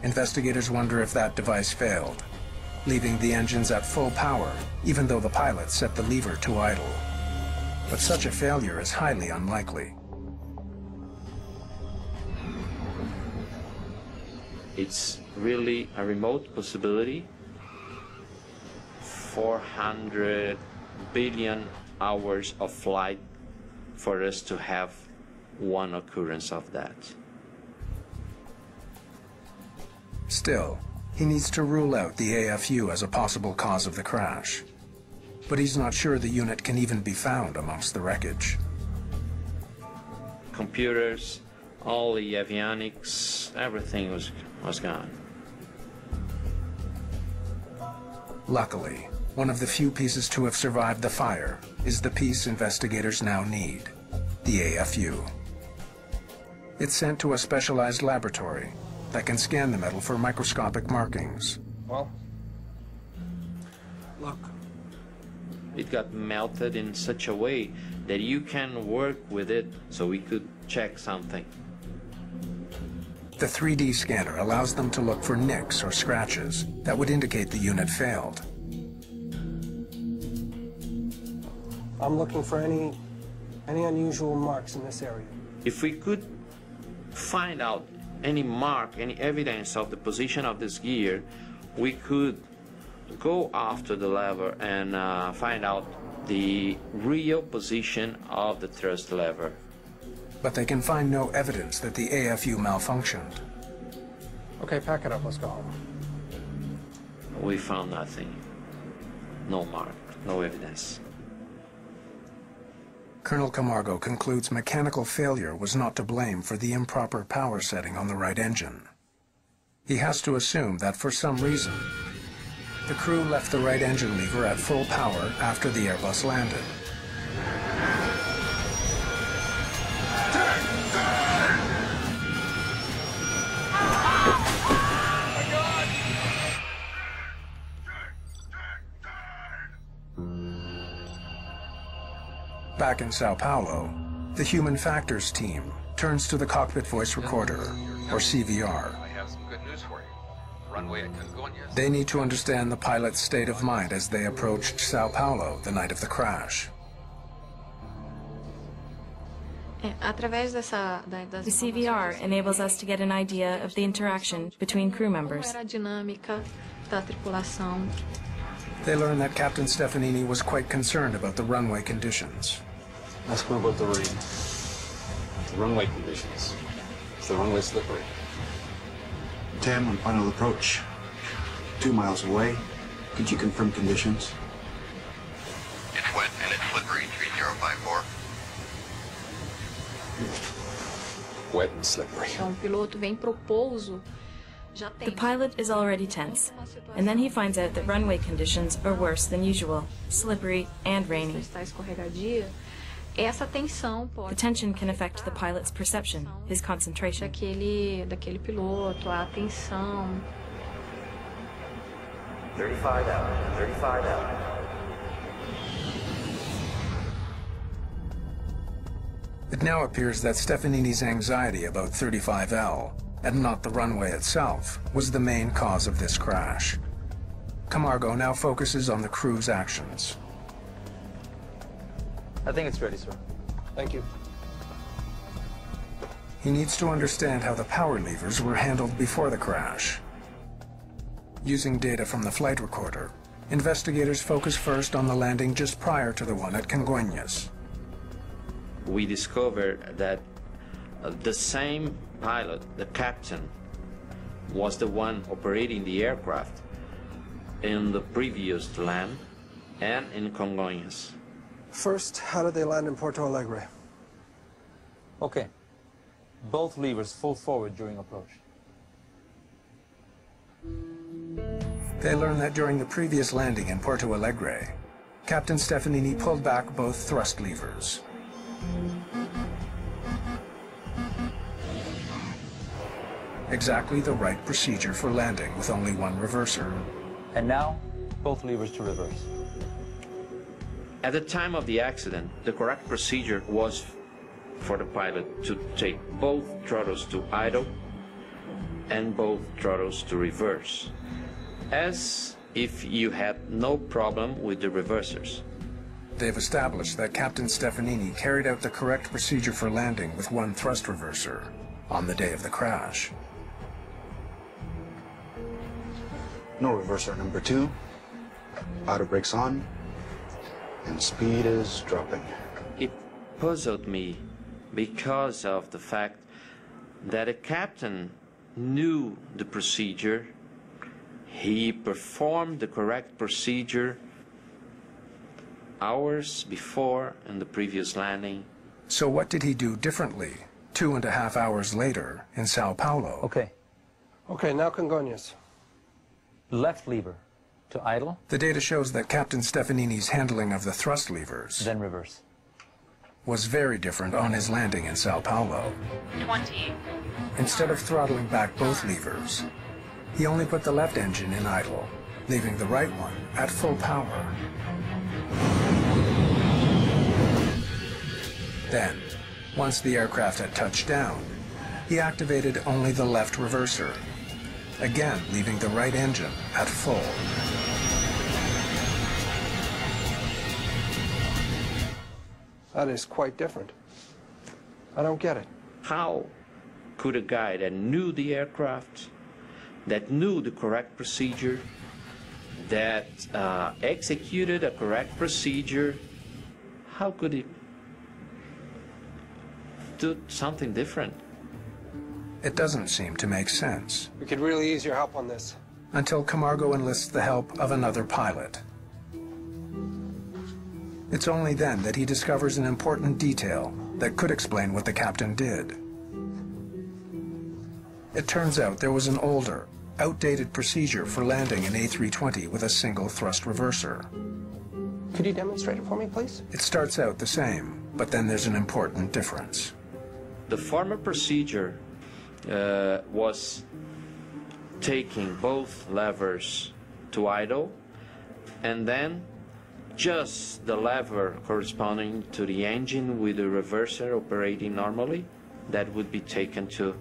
Investigators wonder if that device failed, leaving the engines at full power, even though the pilot set the lever to idle. But such a failure is highly unlikely. It's really a remote possibility. 400 billion hours of flight for us to have one occurrence of that. Still, he needs to rule out the AFU as a possible cause of the crash. But he's not sure the unit can even be found amongst the wreckage. Computers, all the avionics, everything was gone. Luckily, one of the few pieces to have survived the fire is the piece investigators now need, the AFU. It's sent to a specialized laboratory that can scan the metal for microscopic markings. Well, look. It got melted in such a way that you can work with it so we could check something. The 3D scanner allows them to look for nicks or scratches that would indicate the unit failed. I'm looking for any unusual marks in this area. If we could find out any mark, any evidence of the position of this gear, we could go after the lever and find out the real position of the thrust lever. But they can find no evidence that the AFU malfunctioned. Okay, pack it up, let's go home. We found nothing. No mark, no evidence. Colonel Camargo concludes mechanical failure was not to blame for the improper power setting on the right engine. He has to assume that for some reason, the crew left the right engine lever at full power after the Airbus landed. Back in Sao Paulo, the Human Factors team turns to the cockpit voice recorder, or CVR. I have some good news for you. Runway at Congonhas. They need to understand the pilot's state of mind as they approached Sao Paulo the night of the crash. The CVR enables us to get an idea of the interaction between crew members. They learn that Captain Stefanini was quite concerned about the runway conditions. Ask him about the rain. The runway conditions. Is the runway slippery? 10 on final approach. 2 miles away. Could you confirm conditions? It's wet and it's slippery, 3054. Wet and slippery. The pilot is already tense, and then he finds out that runway conditions are worse than usual, slippery and rainy. The tension can affect the pilot's perception, his concentration. 35 out, 35 out. It now appears that Stefanini's anxiety about 35L, and not the runway itself, was the main cause of this crash. Camargo now focuses on the crew's actions. I think it's ready, sir. Thank you. He needs to understand how the power levers were handled before the crash. Using data from the flight recorder, investigators focus first on the landing just prior to the one at Congonhas. We discovered that the same pilot, the captain, was the one operating the aircraft in the previous land and in Congonhas. First, how did they land in Porto Alegre? Okay. Both levers full forward during approach. They learn that during the previous landing in Porto Alegre, Captain Stefanini pulled back both thrust levers. Exactly the right procedure for landing with only one reverser. And now, both levers to reverse. At the time of the accident, the correct procedure was for the pilot to take both throttles to idle and both throttles to reverse, as if you had no problem with the reversers. They've established that Captain Stefanini carried out the correct procedure for landing with one thrust reverser on the day of the crash. No reverser number 2. Auto brakes on, and speed is dropping. It puzzled me because of the fact that the captain knew the procedure. He performed the correct procedure hours before in the previous landing. So what did he do differently 2.5 hours later in Sao Paulo? Okay, now Congonhas. Left lever to idle. The data shows that Captain Stefanini's handling of the thrust levers Then reverse. was very different on his landing in Sao Paulo. 20. Instead of throttling back both levers, he only put the left engine in idle, leaving the right one at full power. Then, once the aircraft had touched down, he activated only the left reverser, again leaving the right engine at full. That is quite different. I don't get it. How could a guy that knew the aircraft, that knew the correct procedure, that executed a correct procedure, how could he do something different? It doesn't seem to make sense. We could really use your help on this. Until Camargo enlists the help of another pilot. It's only then that he discovers an important detail that could explain what the captain did. It turns out there was an older, outdated procedure for landing an A320 with a single thrust reverser. Could you demonstrate it for me, please? It starts out the same, but then there's an important difference. The former procedure was taking both levers to idle, and then just the lever corresponding to the engine with the reverser operating normally, that would be taken to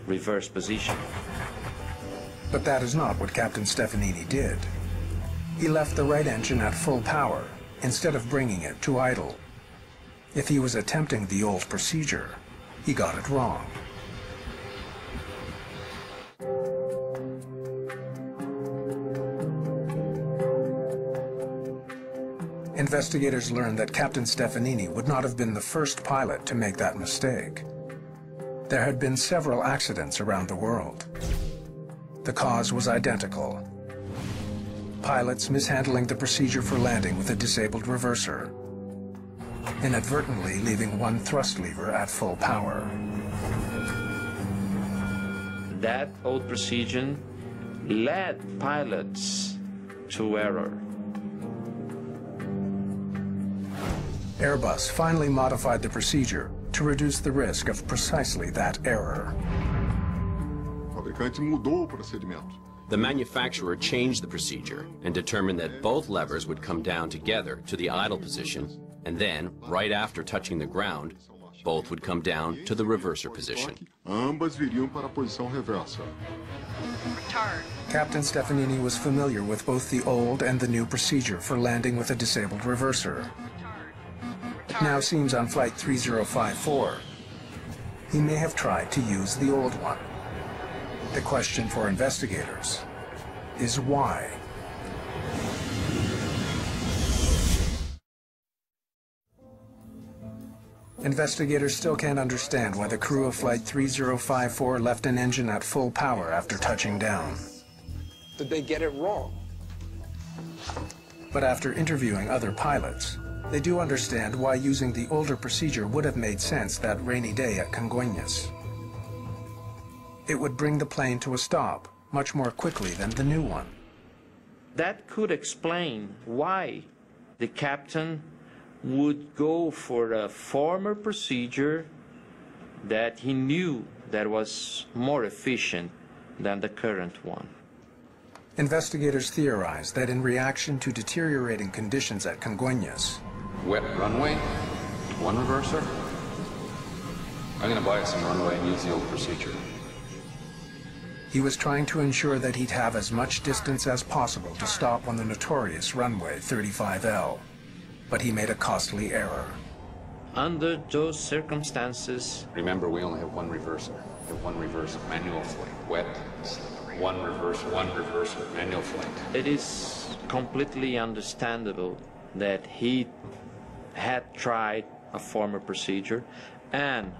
reverse position. But that is not what Captain Stefanini did. He left the right engine at full power instead of bringing it to idle. If he was attempting the old procedure, he got it wrong. Investigators learned that Captain Stefanini would not have been the first pilot to make that mistake. There had been several accidents around the world. The cause was identical. Pilots mishandling the procedure for landing with a disabled reverser, inadvertently leaving one thrust lever at full power. That old procedure led pilots to error. Airbus finally modified the procedure to reduce the risk of precisely that error. The manufacturer changed the procedure and determined that both levers would come down together to the idle position, and then, right after touching the ground, both would come down to the reverser position. Captain Stefanini was familiar with both the old and the new procedure for landing with a disabled reverser. It now seems on Flight 3054, he may have tried to use the old one. The question for investigators is why? Investigators still can't understand why the crew of Flight 3054 left an engine at full power after touching down. Did they get it wrong? But after interviewing other pilots, they do understand why using the older procedure would have made sense that rainy day at Congonhas. It would bring the plane to a stop much more quickly than the new one. That could explain why the captain would go for a former procedure that he knew that was more efficient than the current one. Investigators theorize that in reaction to deteriorating conditions at Congonhas, Wet runway, one reverser. I'm going to buy some runway and use the old procedure. He was trying to ensure that he'd have as much distance as possible to stop on the notorious runway 35L. But he made a costly error. Under those circumstances, Remember, we only have one reverser. We have one reverser, manual flight, wet, one reverser, manual flight. it is completely understandable that he had tried a former procedure and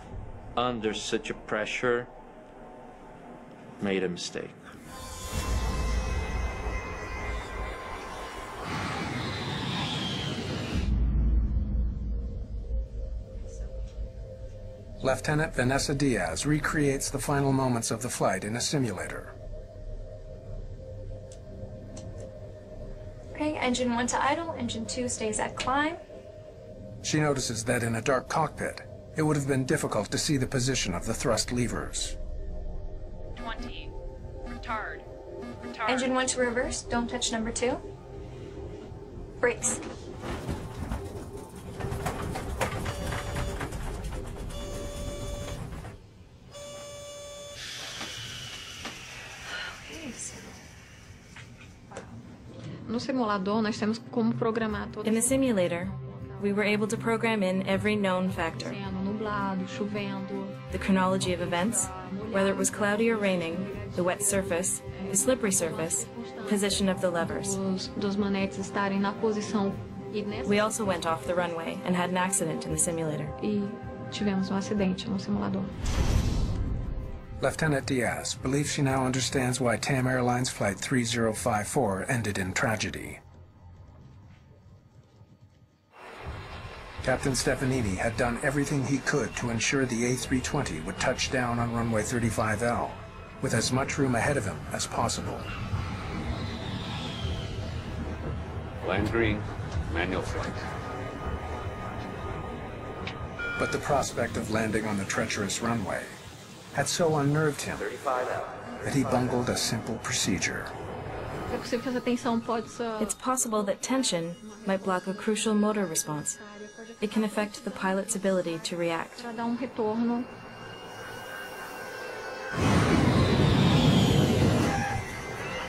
under such a pressure made a mistake. Lieutenant Vanessa Diaz recreates the final moments of the flight in a simulator. Okay, engine 1 to idle, engine 2 stays at climb. She notices that in a dark cockpit, it would have been difficult to see the position of the thrust levers. 20. Retard. Engine 1 to reverse, don't touch number 2. Brakes. No simulador, nós temos como programar todas. In the simulator, we were able to program in every known factor. Nublado, chovendo. The chronology of events, whether it was cloudy or raining, the wet surface, the slippery surface, position of the levers. Dos manetes estarem na posição. We also went off the runway and had an accident in the simulator. E tivemos acidente no simulador. Lieutenant Diaz believes she now understands why TAM Airlines Flight 3054 ended in tragedy. Captain Stefanini had done everything he could to ensure the A320 would touch down on runway 35L, with as much room ahead of him as possible. Land green, manual flight. But the prospect of landing on the treacherous runway had so unnerved him that he bungled a simple procedure. It's possible that tension might block a crucial motor response. It can affect the pilot's ability to react.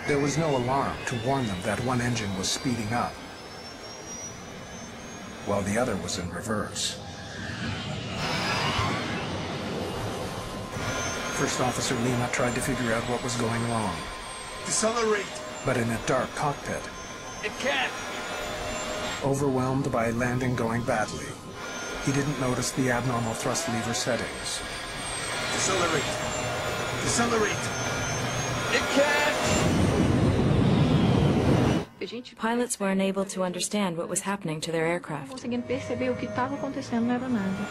There was no alarm to warn them that one engine was speeding up, while the other was in reverse. First Officer Lima tried to figure out what was going wrong. Decelerate! But in a dark cockpit, It can't! overwhelmed by landing going badly, he didn't notice the abnormal thrust lever settings. Decelerate! Decelerate! It can't! Pilots were unable to understand what was happening to their aircraft. Conseguindo perceber o que estava acontecendo, não era nada.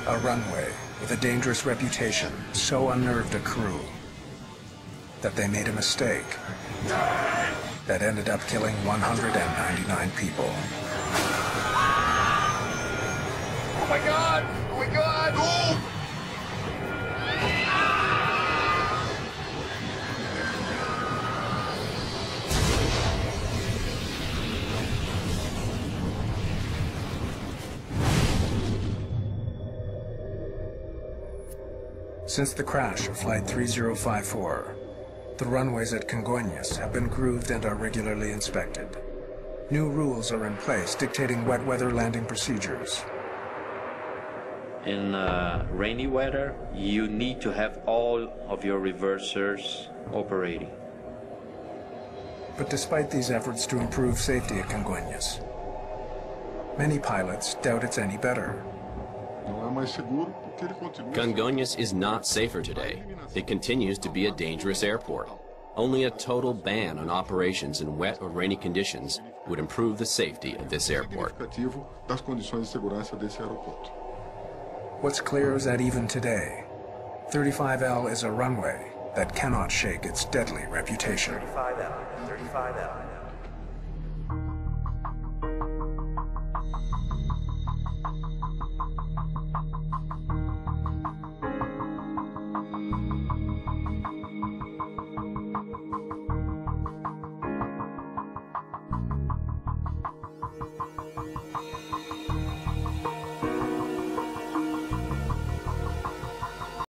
A runway with a dangerous reputation so unnerved a crew that they made a mistake that ended up killing 199 people. Oh my god! Oh my god! Oh! Since the crash of Flight 3054, the runways at Congonhas have been grooved and are regularly inspected. New rules are in place dictating wet weather landing procedures. In rainy weather, you need to have all of your reversers operating. But despite these efforts to improve safety at Congonhas, many pilots doubt it's any better. Congonhas is not safer today. It continues to be a dangerous airport. Only a total ban on operations in wet or rainy conditions would improve the safety of this airport. What's clear is that even today, 35L is a runway that cannot shake its deadly reputation. 35L, 35L.